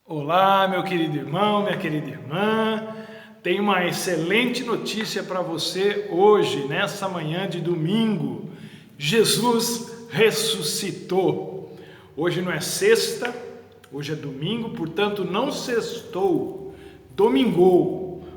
Olá, meu querido irmão, minha querida irmã. Tenho uma excelente notícia para você hoje, nessa manhã de domingo. Jesus ressuscitou. Hoje não é sexta, hoje é domingo, portanto não sextou, domingou.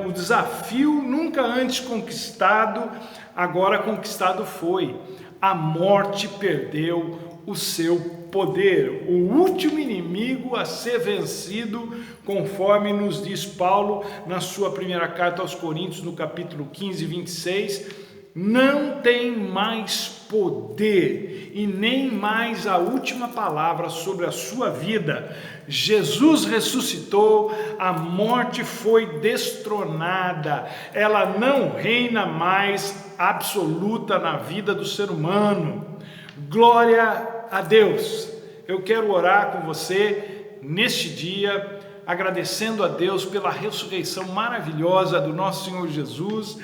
O desafio nunca antes conquistado, agora conquistado foi. A morte perdeu o seu poder, o último inimigo a ser vencido, conforme nos diz Paulo na sua primeira carta aos Coríntios, no capítulo 15, 26, não tem mais poder e nem mais a última palavra sobre a sua vida. Jesus ressuscitou, a morte foi destronada, ela não reina mais absoluta na vida do ser humano. Glória a Deus. Eu quero orar com você neste dia, agradecendo a Deus pela ressurreição maravilhosa do nosso Senhor Jesus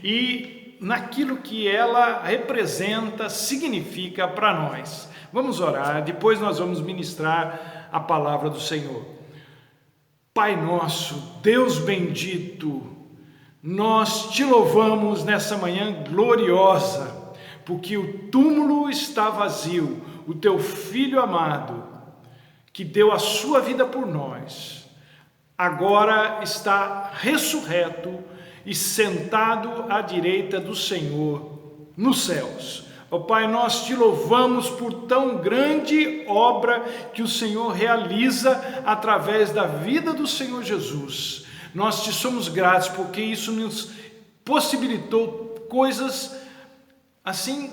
e naquilo que ela representa, significa para nós. Vamos orar, depois nós vamos ministrar a palavra do Senhor. Pai nosso, Deus bendito, nós te louvamos nessa manhã gloriosa, porque o túmulo está vazio, o teu Filho amado, que deu a sua vida por nós, agora está ressurreto e sentado à direita do Senhor nos céus. Ó Pai, nós te louvamos por tão grande obra que o Senhor realiza através da vida do Senhor Jesus. Nós te somos gratos porque isso nos possibilitou coisas assim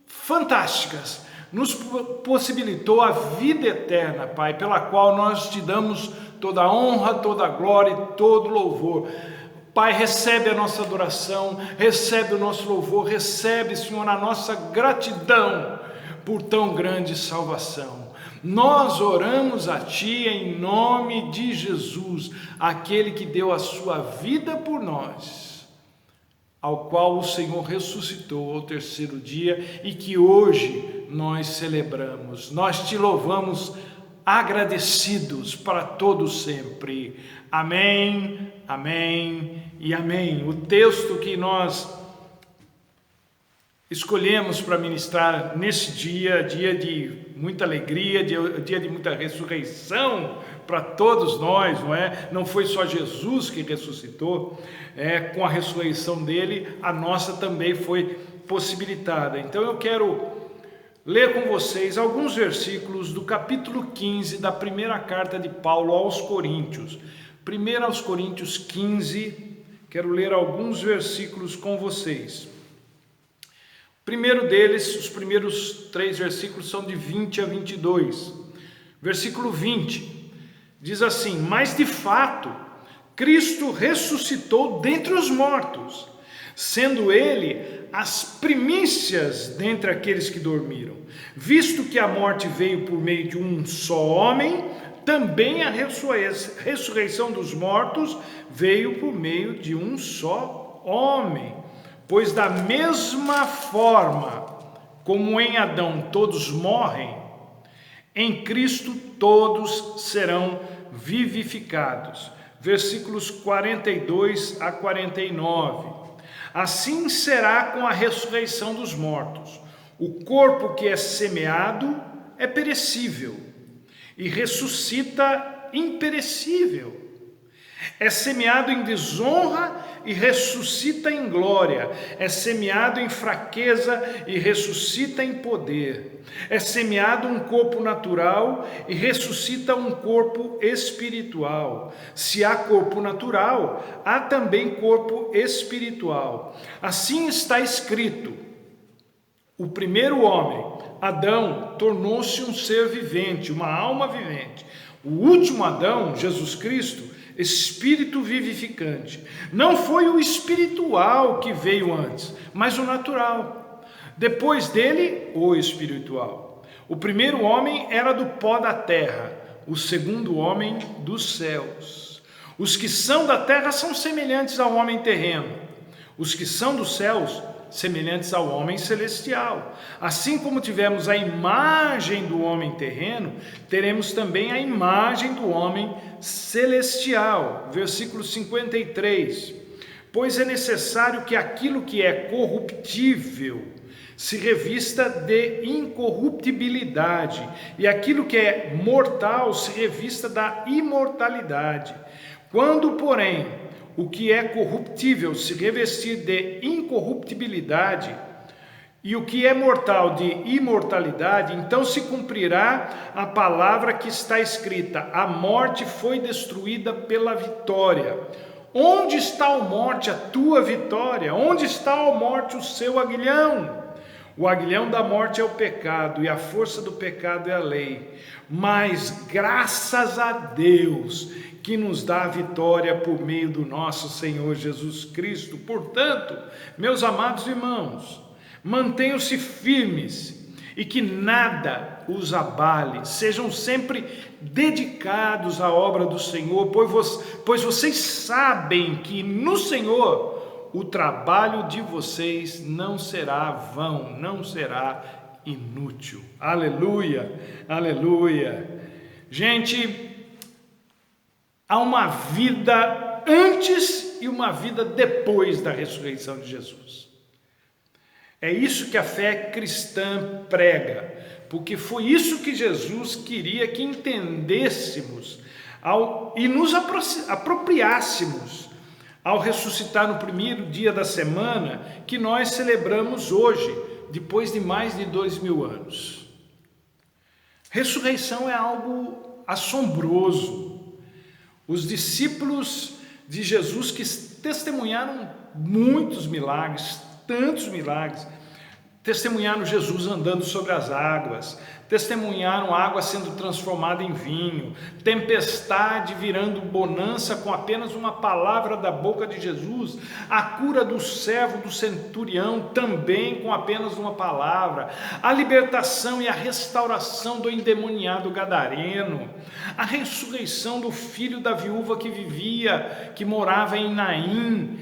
fantásticas, nos possibilitou a vida eterna, Pai, pela qual nós te damos toda a honra, toda a glória e todo louvor. Pai, recebe a nossa adoração, recebe o nosso louvor, recebe, Senhor, a nossa gratidão por tão grande salvação. Nós oramos a Ti em nome de Jesus, aquele que deu a sua vida por nós, ao qual o Senhor ressuscitou ao terceiro dia e que hoje nós celebramos. Nós te louvamos agradecidos para todos sempre. Amém, amém e amém. O texto que nós escolhemos para ministrar nesse dia, dia de muita alegria, dia de muita ressurreição para todos nós, não é? Não foi só Jesus que ressuscitou, com a ressurreição dele, a nossa também foi possibilitada. Então eu quero ler com vocês alguns versículos do capítulo 15 da primeira carta de Paulo aos Coríntios. 1 aos Coríntios 15, quero ler alguns versículos com vocês. Primeiro deles, os primeiros 3 versículos são de 20 a 22. Versículo 20 diz assim: mas de fato, Cristo ressuscitou dentre os mortos, sendo ele as primícias dentre aqueles que dormiram. Visto que a morte veio por meio de um só homem, também a ressurreição dos mortos veio por meio de um só homem. Pois da mesma forma como em Adão todos morrem, em Cristo todos serão vivificados. Versículos 42 a 49. Assim será com a ressurreição dos mortos. O corpo que é semeado é perecível e ressuscita imperecível. É semeado em desonra e ressuscita em glória. É semeado em fraqueza e ressuscita em poder. É semeado um corpo natural e ressuscita um corpo espiritual. Se há corpo natural, há também corpo espiritual. Assim está escrito: o primeiro homem, Adão, tornou-se um ser vivente, uma alma vivente. O último Adão, Jesus Cristo, espírito vivificante. Não foi o espiritual que veio antes, mas o natural. Depois dele, o espiritual. O primeiro homem era do pó da terra, o segundo homem dos céus. Os que são da terra são semelhantes ao homem terreno. Os que são dos céus semelhantes ao homem celestial. Assim como tivemos a imagem do homem terreno, teremos também a imagem do homem celestial. Versículo 53. Pois é necessário que aquilo que é corruptível se revista de incorruptibilidade, e aquilo que é mortal se revista da imortalidade. Quando, porém, o que é corruptível se revestir de incorruptibilidade, e o que é mortal de imortalidade, então se cumprirá a palavra que está escrita: a morte foi destruída pela vitória. Onde está, ó morte, a tua vitória? Onde está, ó morte, o seu aguilhão? O aguilhão da morte é o pecado, e a força do pecado é a lei. Mas graças a Deus que nos dá a vitória por meio do nosso Senhor Jesus Cristo. Portanto, meus amados irmãos, mantenham-se firmes e que nada os abale. Sejam sempre dedicados à obra do Senhor, pois vocês sabem que no Senhor o trabalho de vocês não será vão, não será inútil. Aleluia, aleluia. Gente, há uma vida antes e uma vida depois da ressurreição de Jesus. É isso que a fé cristã prega, porque foi isso que Jesus queria que entendêssemos e nos apropriássemos ao ressuscitar no primeiro dia da semana que nós celebramos hoje, depois de mais de 2000 anos. Ressurreição é algo assombroso. Os discípulos de Jesus que testemunharam muitos milagres, tantos milagres, testemunharam Jesus andando sobre as águas, testemunharam água sendo transformada em vinho, tempestade virando bonança com apenas uma palavra da boca de Jesus, a cura do servo do centurião também com apenas uma palavra, a libertação e a restauração do endemoniado gadareno, a ressurreição do filho da viúva que morava em Naim,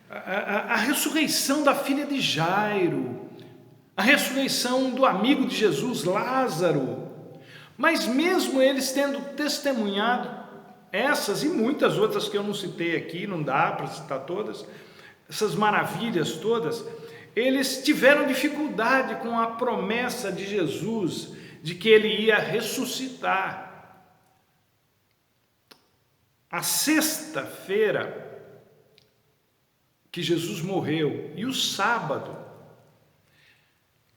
a ressurreição da filha de Jairo, a ressurreição do amigo de Jesus, Lázaro. Mas mesmo eles tendo testemunhado essas e muitas outras que eu não citei aqui, não dá para citar todas, essas maravilhas todas, eles tiveram dificuldade com a promessa de Jesus de que ele ia ressuscitar. A sexta-feira que Jesus morreu e o sábado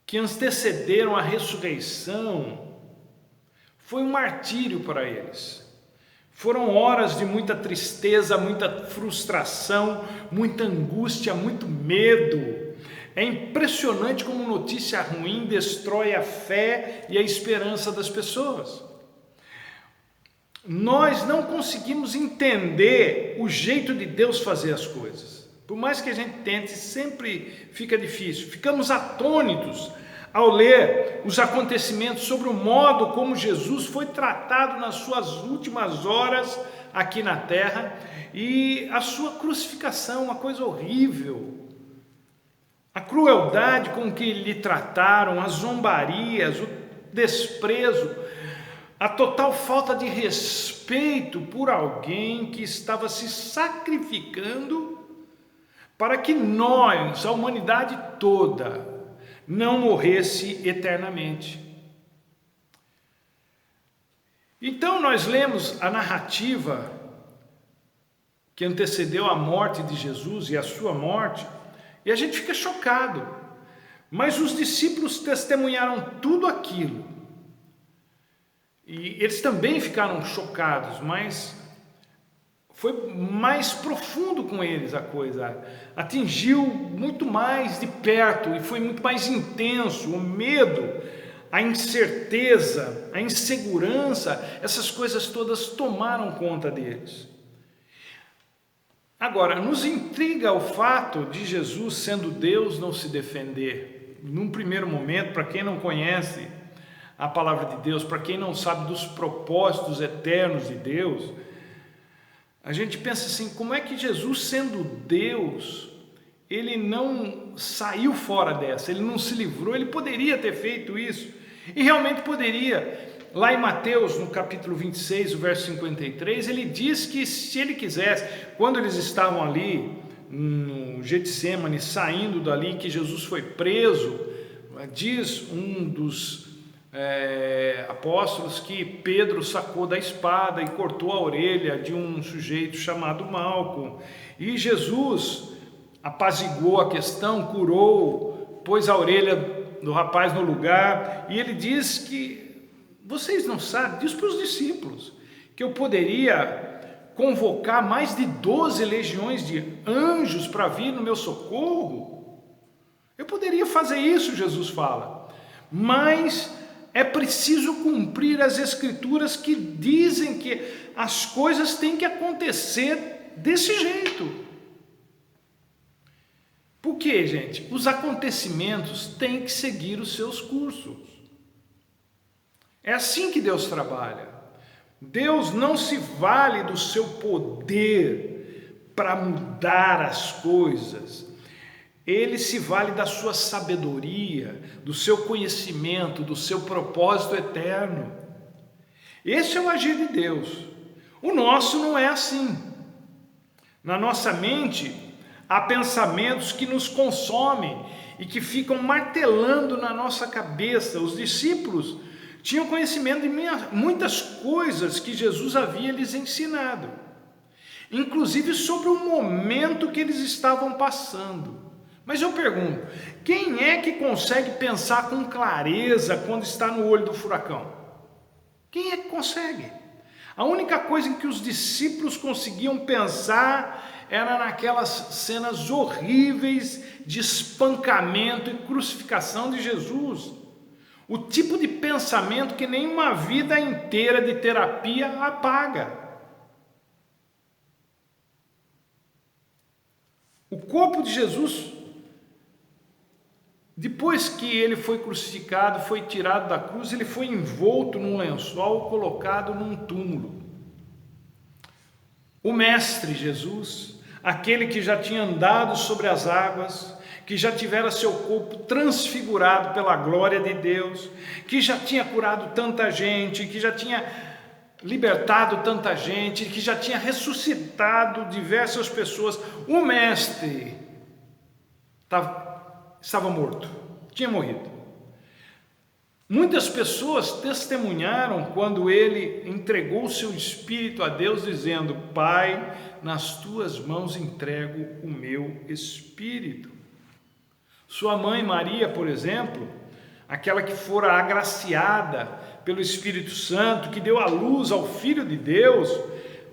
que antecederam a ressurreição foi um martírio para eles. Foram horas de muita tristeza, muita frustração, muita angústia, muito medo. É impressionante como notícia ruim destrói a fé e a esperança das pessoas. Nós não conseguimos entender o jeito de Deus fazer as coisas. Por mais que a gente tente, sempre fica difícil. Ficamos atônitos ao ler os acontecimentos sobre o modo como Jesus foi tratado nas suas últimas horas aqui na terra e a sua crucificação, uma coisa horrível. A crueldade com que lhe trataram, as zombarias, o desprezo, a total falta de respeito por alguém que estava se sacrificando para que nós, a humanidade toda, não morresse eternamente. Então nós lemos a narrativa que antecedeu a morte de Jesus e a sua morte, e a gente fica chocado. Mas os discípulos testemunharam tudo aquilo. E eles também ficaram chocados, mas foi mais profundo com eles a coisa, atingiu muito mais de perto e foi muito mais intenso. O medo, a incerteza, a insegurança, essas coisas todas tomaram conta deles. Agora, nos intriga o fato de Jesus, sendo Deus, não se defender. Num primeiro momento, para quem não conhece a palavra de Deus, para quem não sabe dos propósitos eternos de Deus, a gente pensa assim, como é que Jesus, sendo Deus, ele não saiu fora dessa, ele não se livrou, ele poderia ter feito isso, e realmente poderia. Lá em Mateus, no capítulo 26, o verso 53, ele diz que se ele quisesse, quando eles estavam ali no Getsêmani, saindo dali, que Jesus foi preso, diz um dos apóstolos que Pedro sacou da espada e cortou a orelha de um sujeito chamado Malco, e Jesus apaziguou a questão, curou, pôs a orelha do rapaz no lugar, e ele diz que vocês não sabem, diz para os discípulos, que eu poderia convocar mais de 12 legiões de anjos para vir no meu socorro. Eu poderia fazer isso, Jesus fala, mas é preciso cumprir as escrituras que dizem que as coisas têm que acontecer desse jeito. Por quê, gente? Os acontecimentos têm que seguir os seus cursos. É assim que Deus trabalha. Deus não se vale do seu poder para mudar as coisas. Ele se vale da sua sabedoria, do seu conhecimento, do seu propósito eterno. Esse é o agir de Deus. O nosso não é assim. Na nossa mente, há pensamentos que nos consomem e que ficam martelando na nossa cabeça. Os discípulos tinham conhecimento de muitas coisas que Jesus havia lhes ensinado, inclusive sobre o momento que eles estavam passando. Mas eu pergunto, quem é que consegue pensar com clareza quando está no olho do furacão? Quem é que consegue? A única coisa em que os discípulos conseguiam pensar era naquelas cenas horríveis de espancamento e crucificação de Jesus. O tipo de pensamento que nem uma vida inteira de terapia apaga. O corpo de Jesus, depois que ele foi crucificado, foi tirado da cruz, ele foi envolto num lençol, colocado num túmulo. O Mestre Jesus, aquele que já tinha andado sobre as águas, que já tivera seu corpo transfigurado pela glória de Deus, que já tinha curado tanta gente, que já tinha libertado tanta gente, que já tinha ressuscitado diversas pessoas. O Mestre estava morto, tinha morrido. Muitas pessoas testemunharam quando ele entregou o seu espírito a Deus, dizendo: Pai, nas tuas mãos entrego o meu espírito. Sua mãe Maria, por exemplo, aquela que fora agraciada pelo Espírito Santo, que deu à luz ao Filho de Deus,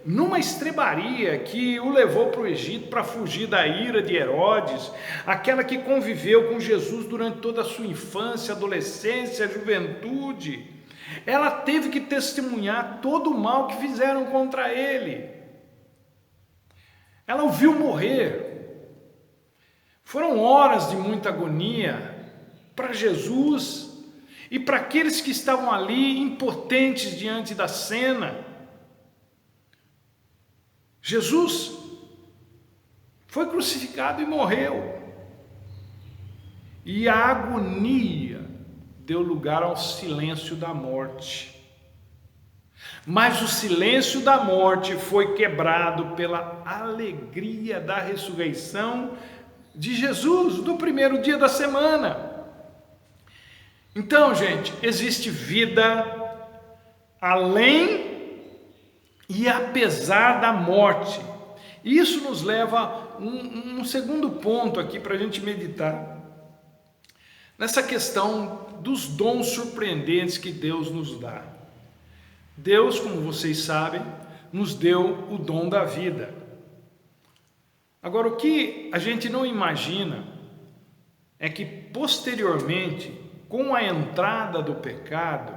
numa estrebaria que o levou para o Egito para fugir da ira de Herodes, aquela que conviveu com Jesus durante toda a sua infância, adolescência, juventude, ela teve que testemunhar todo o mal que fizeram contra ele. Ela o viu morrer. Foram horas de muita agonia para Jesus e para aqueles que estavam ali impotentes diante da cena. Jesus foi crucificado e morreu. E a agonia deu lugar ao silêncio da morte. Mas o silêncio da morte foi quebrado pela alegria da ressurreição de Jesus, do primeiro dia da semana. Então, gente, existe vida além e apesar da morte. Isso nos leva a um segundo ponto aqui para a gente meditar, nessa questão dos dons surpreendentes que Deus nos dá. Deus, como vocês sabem, nos deu o dom da vida. Agora, o que a gente não imagina é que posteriormente, com a entrada do pecado,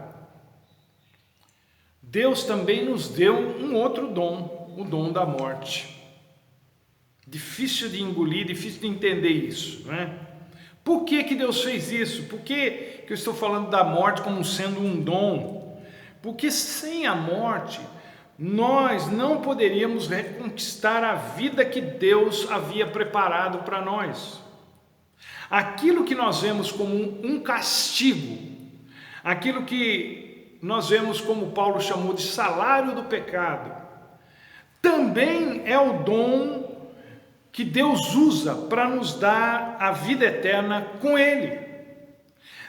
Deus também nos deu um outro dom, o dom da morte. Difícil de engolir, difícil de entender isso, né? Por que Deus fez isso? Por que eu estou falando da morte como sendo um dom? Porque sem a morte nós não poderíamos reconquistar a vida que Deus havia preparado para nós. Aquilo que nós vemos como um castigo, aquilo que nós vemos como Paulo chamou de salário do pecado, também é o dom que Deus usa para nos dar a vida eterna com Ele.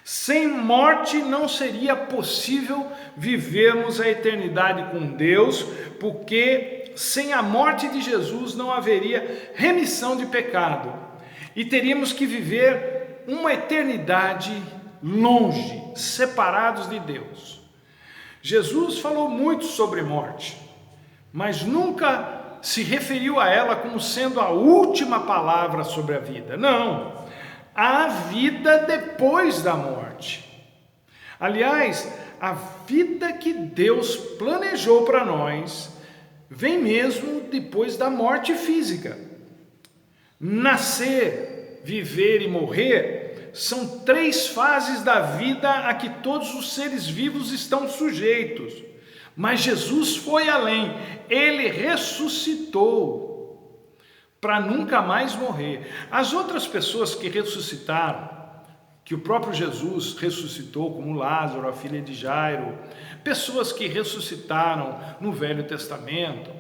Sem morte não seria possível vivermos a eternidade com Deus, porque sem a morte de Jesus não haveria remissão de pecado e teríamos que viver uma eternidade longe, separados de Deus. Jesus falou muito sobre morte, mas nunca se referiu a ela como sendo a última palavra sobre a vida. Não. A vida depois da morte. Aliás, a vida que Deus planejou para nós vem mesmo depois da morte física. Nascer, viver e morrer são 3 fases da vida a que todos os seres vivos estão sujeitos. Mas Jesus foi além, Ele ressuscitou para nunca mais morrer. As outras pessoas que ressuscitaram, que o próprio Jesus ressuscitou, como Lázaro, a filha de Jairo, pessoas que ressuscitaram no Velho Testamento,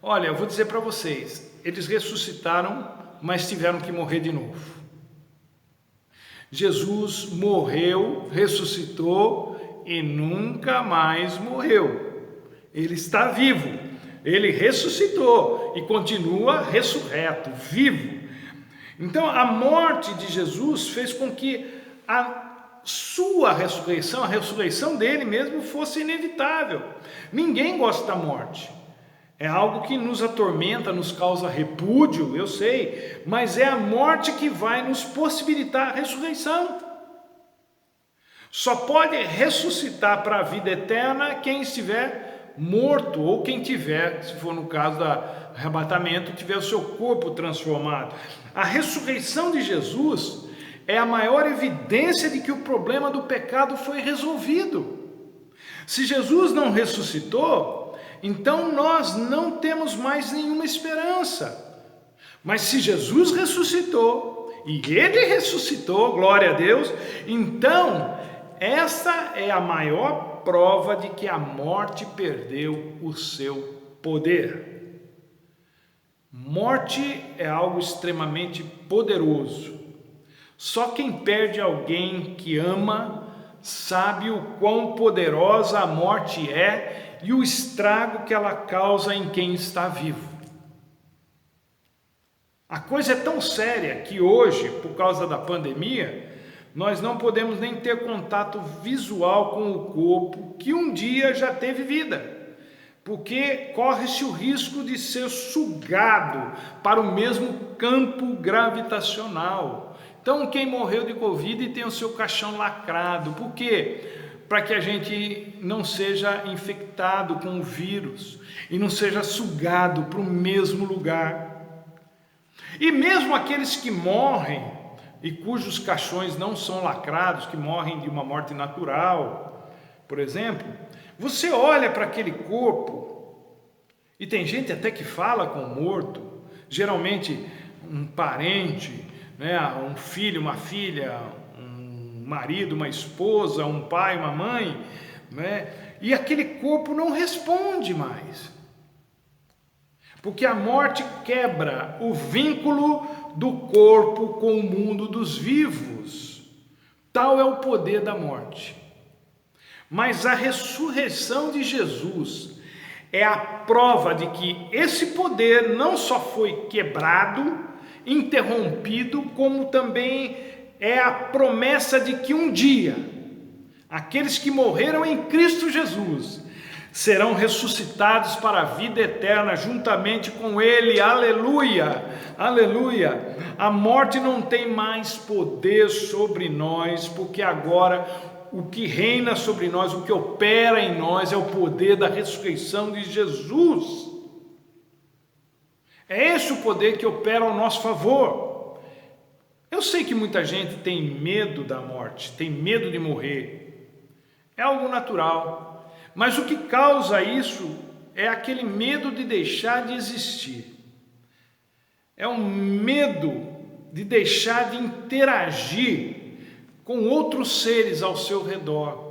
olha, eu vou dizer para vocês, eles ressuscitaram, mas tiveram que morrer de novo. Jesus morreu, ressuscitou e nunca mais morreu. Ele está vivo. Ele ressuscitou e continua ressurreto, vivo. Então, a morte de Jesus fez com que a sua ressurreição, a ressurreição dele mesmo, fosse inevitável. Ninguém gosta da morte. É algo que nos atormenta, nos causa repúdio, eu sei, mas é a morte que vai nos possibilitar a ressurreição. Só pode ressuscitar para a vida eterna quem estiver morto, ou quem tiver, se for no caso do arrebatamento, tiver o seu corpo transformado. A ressurreição de Jesus é a maior evidência de que o problema do pecado foi resolvido. Se Jesus não ressuscitou, então nós não temos mais nenhuma esperança. Mas se Jesus ressuscitou, e Ele ressuscitou, glória a Deus, então essa é a maior prova de que a morte perdeu o seu poder. Morte é algo extremamente poderoso. Só quem perde alguém que ama sabe o quão poderosa a morte é e o estrago que ela causa em quem está vivo. A coisa é tão séria que hoje, por causa da pandemia, nós não podemos nem ter contato visual com o corpo que um dia já teve vida, porque corre-se o risco de ser sugado para o mesmo campo gravitacional. Então, quem morreu de Covid tem o seu caixão lacrado. Por quê? Para que a gente não seja infectado com o vírus e não seja sugado para o mesmo lugar. E mesmo aqueles que morrem e cujos caixões não são lacrados, que morrem de uma morte natural, por exemplo, você olha para aquele corpo, e tem gente até que fala com o morto, geralmente um parente, né, um filho, uma filha, um marido, uma esposa, um pai, uma mãe, né, e aquele corpo não responde mais, porque a morte quebra o vínculo do corpo com o mundo dos vivos. Tal é o poder da morte. Mas a ressurreição de Jesus é a prova de que esse poder não só foi quebrado, interrompido, como também é a promessa de que um dia aqueles que morreram em Cristo Jesus serão ressuscitados para a vida eterna juntamente com Ele. Aleluia, aleluia. A morte não tem mais poder sobre nós, porque agora o que reina sobre nós, o que opera em nós é o poder da ressurreição de Jesus. É esse o poder que opera ao nosso favor. Eu sei que muita gente tem medo da morte, tem medo de morrer. É algo natural. Mas o que causa isso é aquele medo de deixar de existir. É um medo de deixar de interagir com outros seres ao seu redor.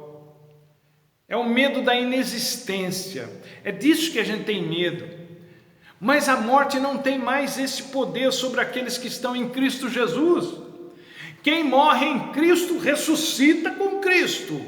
É o medo da inexistência. É disso que a gente tem medo. Mas a morte não tem mais esse poder sobre aqueles que estão em Cristo Jesus. Quem morre em Cristo ressuscita com Cristo.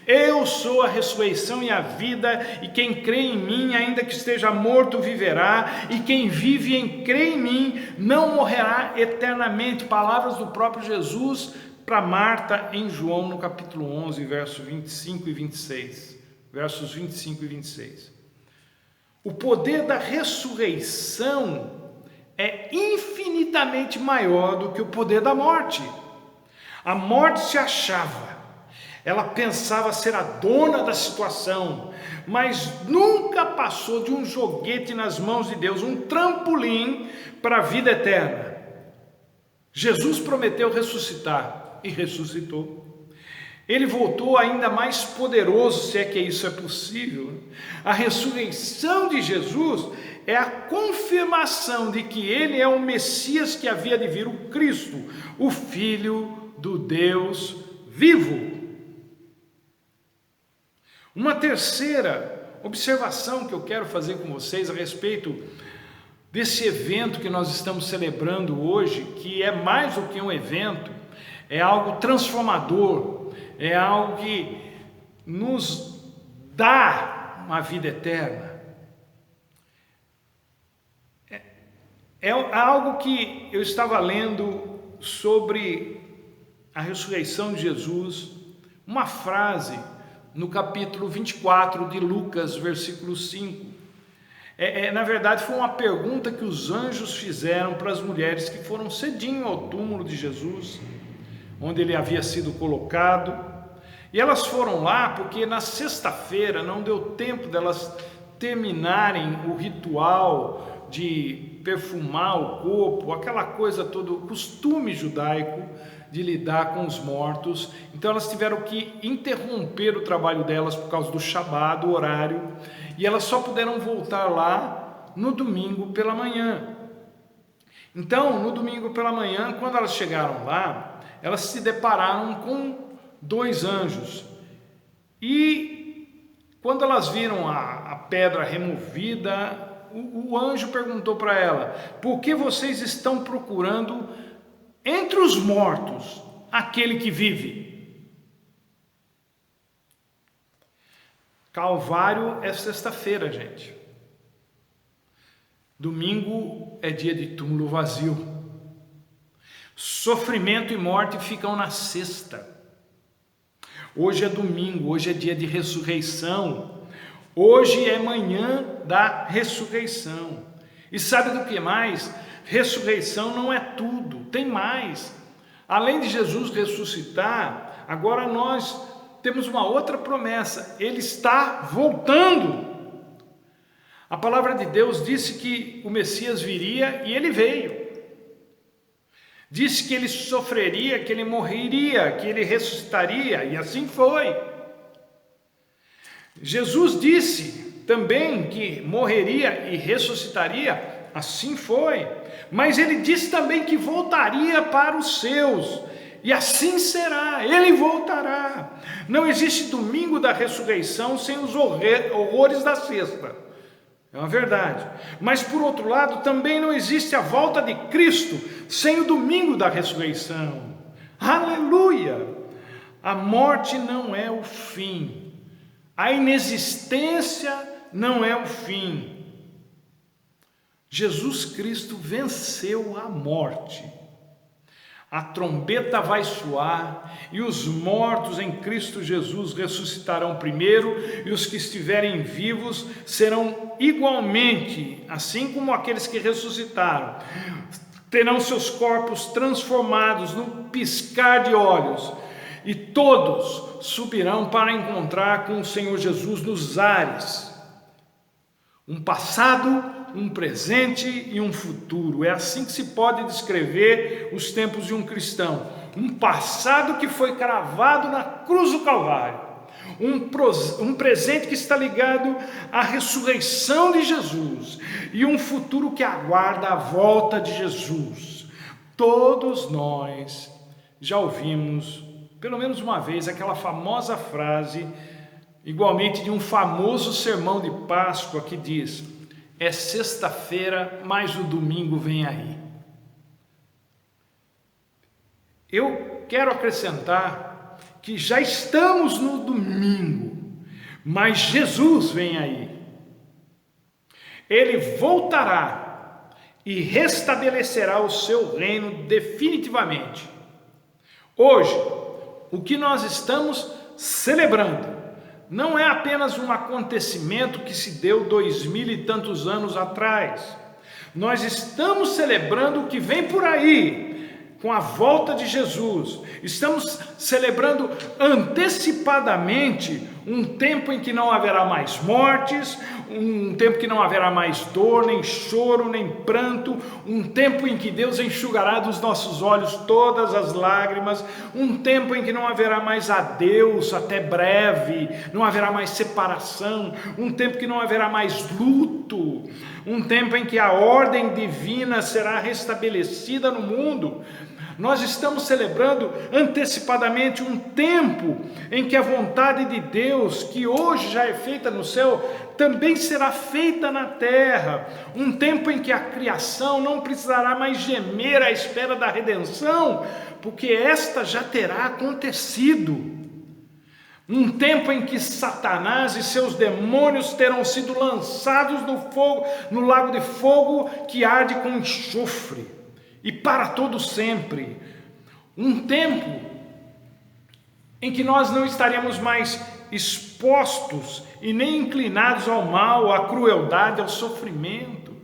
Eu sou a ressurreição e a vida, e quem crê em mim, ainda que esteja morto, viverá, e quem vive e crê em mim, não morrerá eternamente. Palavras do próprio Jesus para Marta em João, no capítulo 11, versos 25 e 26. Versos 25 e 26. O poder da ressurreição é infinitamente maior do que o poder da morte. A morte se achava, ela pensava ser a dona da situação, mas nunca passou de um joguete nas mãos de Deus, um trampolim para a vida eterna. Jesus prometeu ressuscitar e ressuscitou. Ele voltou ainda mais poderoso, se é que isso é possível. A ressurreição de Jesus é a confirmação de que ele é o Messias que havia de vir, o Cristo, o Filho do Deus vivo. Uma terceira observação que eu quero fazer com vocês a respeito desse evento que nós estamos celebrando hoje, que é mais do que um evento, é algo transformador, é algo que nos dá uma vida eterna. É algo que eu estava lendo sobre a ressurreição de Jesus, uma frase no capítulo 24 de Lucas, versículo 5. Na verdade, foi uma pergunta que os anjos fizeram para as mulheres que foram cedinho ao túmulo de Jesus, onde ele havia sido colocado. E elas foram lá porque na sexta-feira não deu tempo delas terminarem o ritual de perfumar o corpo, aquela coisa toda, o costume judaico de lidar com os mortos. Então elas tiveram que interromper o trabalho delas por causa do Shabat, do horário, e elas só puderam voltar lá no domingo pela manhã. Então, no domingo pela manhã, quando elas chegaram lá, elas se depararam com dois anjos. E quando elas viram a pedra removida, o anjo perguntou para ela: por que vocês estão procurando entre os mortos aquele que vive? Calvário é sexta-feira, gente. Domingo é dia de túmulo vazio. Sofrimento e morte ficam na sexta. Hoje é domingo, hoje é dia de ressurreição. Hoje é manhã da ressurreição. E sabe do que mais? Ressurreição não é tudo, tem mais. Além de Jesus ressuscitar, agora nós temos uma outra promessa: ele está voltando. A palavra de Deus disse que o Messias viria e ele veio. Disse que ele sofreria, que ele morreria, que ele ressuscitaria, e assim foi. Jesus disse também que morreria e ressuscitaria, assim foi. Mas ele disse também que voltaria para os seus, e assim será, ele voltará. Não existe domingo da ressurreição sem os horrores da sexta. É uma verdade. Mas por outro lado, também não existe a volta de Cristo sem o domingo da ressurreição. Aleluia! A morte não é o fim. A inexistência não é o fim. Jesus Cristo venceu a morte. A trombeta vai soar e os mortos em Cristo Jesus ressuscitarão primeiro, e os que estiverem vivos serão igualmente, assim como aqueles que ressuscitaram, terão seus corpos transformados no piscar de olhos, e todos subirão para encontrar com o Senhor Jesus nos ares. Um passado, um presente e um futuro. É assim que se pode descrever os tempos de um cristão. Um passado que foi cravado na cruz do Calvário. um presente que está ligado à ressurreição de Jesus e um futuro que aguarda a volta de Jesus. Todos nós já ouvimos, pelo menos uma vez, aquela famosa frase, igualmente de um famoso sermão de Páscoa, que diz: é sexta-feira, mas o domingo vem aí. Eu quero acrescentar que já estamos no domingo, mas Jesus vem aí. Ele voltará e restabelecerá o seu reino definitivamente. Hoje, o que nós estamos celebrando não é apenas um acontecimento que se deu 2000 e tantos anos atrás. Nós estamos celebrando o que vem por aí, com a volta de Jesus. Estamos celebrando antecipadamente um tempo em que não haverá mais mortes, um tempo que não haverá mais dor, nem choro, nem pranto, um tempo em que Deus enxugará dos nossos olhos todas as lágrimas, um tempo em que não haverá mais adeus até breve, não haverá mais separação, um tempo que não haverá mais luto, um tempo em que a ordem divina será restabelecida no mundo. Nós estamos celebrando antecipadamente um tempo em que a vontade de Deus, que hoje já é feita no céu, também será feita na terra. Um tempo em que a criação não precisará mais gemer à espera da redenção, porque esta já terá acontecido. Um tempo em que Satanás e seus demônios terão sido lançados no fogo, no lago de fogo que arde com enxofre. E para todo sempre, um tempo em que nós não estaremos mais expostos e nem inclinados ao mal, à crueldade, ao sofrimento.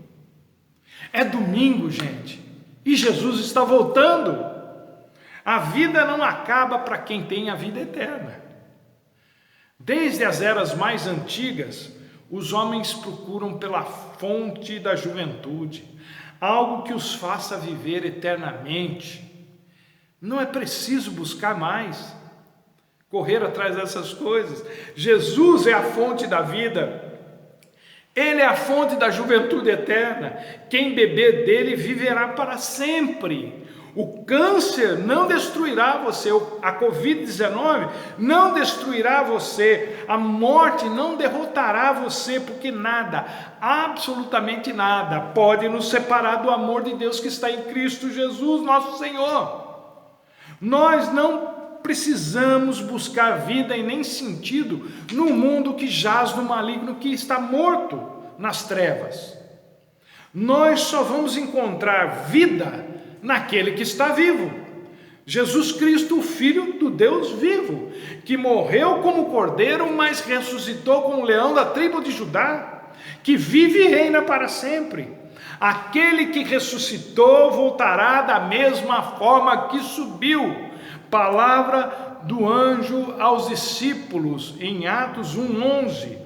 É domingo, gente, e Jesus está voltando. A vida não acaba para quem tem a vida eterna. Desde as eras mais antigas, os homens procuram pela fonte da juventude, algo que os faça viver eternamente. Não é preciso buscar mais, correr atrás dessas coisas. Jesus é a fonte da vida, Ele é a fonte da juventude eterna. Quem beber dele viverá para sempre. O câncer não destruirá você, a Covid-19 não destruirá você, a morte não derrotará você, porque nada, absolutamente nada, pode nos separar do amor de Deus que está em Cristo Jesus, nosso Senhor. Nós não precisamos buscar vida e nem sentido no mundo que jaz no maligno, que está morto nas trevas. Nós só vamos encontrar vida naquele que está vivo, Jesus Cristo, o Filho do Deus vivo, que morreu como cordeiro, mas ressuscitou como leão da tribo de Judá, que vive e reina para sempre. Aquele que ressuscitou voltará da mesma forma que subiu. Palavra do anjo aos discípulos em Atos 1:11.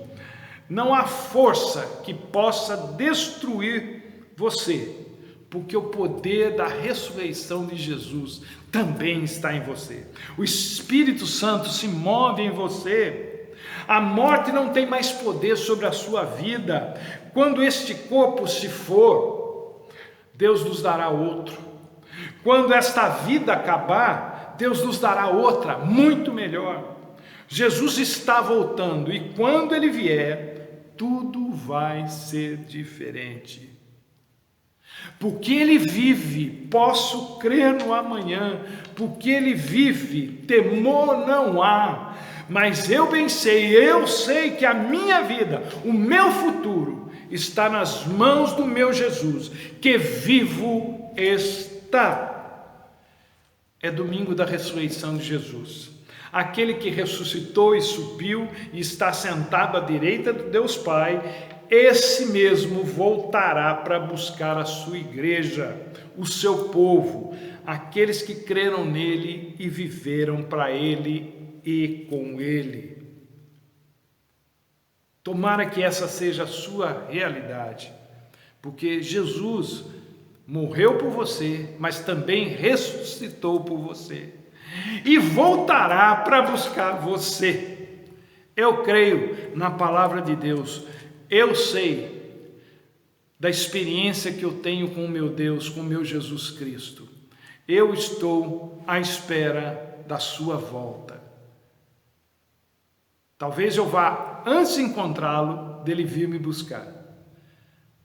Não há força que possa destruir você, porque o poder da ressurreição de Jesus também está em você. O Espírito Santo se move em você. A morte não tem mais poder sobre a sua vida. Quando este corpo se for, Deus nos dará outro. Quando esta vida acabar, Deus nos dará outra, muito melhor. Jesus está voltando e quando Ele vier, tudo vai ser diferente. Porque Ele vive, posso crer no amanhã, porque Ele vive, temor não há, mas eu bem sei, eu sei que a minha vida, o meu futuro, está nas mãos do meu Jesus, que vivo está. É domingo da ressurreição de Jesus, aquele que ressuscitou e subiu e está sentado à direita do Deus Pai. Esse mesmo voltará para buscar a sua igreja, o seu povo, aqueles que creram nele e viveram para ele e com ele. Tomara que essa seja a sua realidade, porque Jesus morreu por você, mas também ressuscitou por você e voltará para buscar você. Eu creio na palavra de Deus. Eu sei da experiência que eu tenho com o meu Deus, com o meu Jesus Cristo. Eu estou à espera da sua volta. Talvez eu vá, antes de encontrá-lo, dele vir me buscar.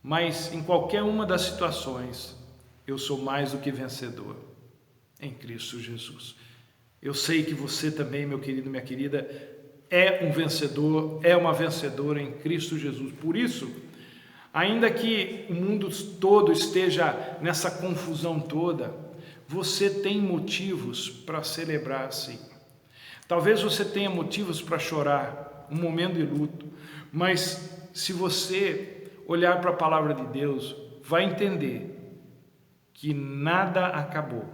Mas em qualquer uma das situações, eu sou mais do que vencedor em Cristo Jesus. Eu sei que você também, meu querido, minha querida, é um vencedor, é uma vencedora em Cristo Jesus. Por isso, ainda que o mundo todo esteja nessa confusão toda, você tem motivos para celebrar, sim. Talvez você tenha motivos para chorar, um momento de luto, mas se você olhar para a palavra de Deus, vai entender que nada acabou,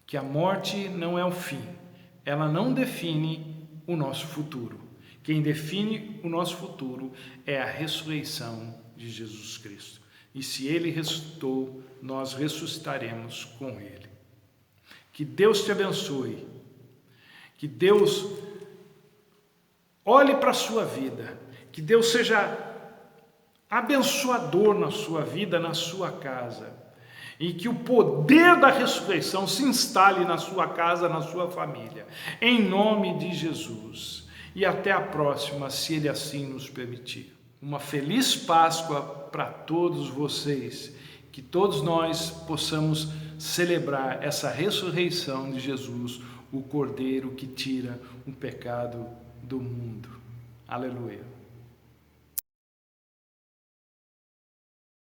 que a morte não é o fim, ela não define o nosso futuro. Quem define o nosso futuro é a ressurreição de Jesus Cristo. E se Ele ressuscitou, nós ressuscitaremos com Ele. Que Deus te abençoe. Que Deus olhe para a sua vida. Que Deus seja abençoador na sua vida, na sua casa. E que o poder da ressurreição se instale na sua casa, na sua família. Em nome de Jesus. E até a próxima, se Ele assim nos permitir. Uma feliz Páscoa para todos vocês. Que todos nós possamos celebrar essa ressurreição de Jesus, o Cordeiro que tira o pecado do mundo. Aleluia.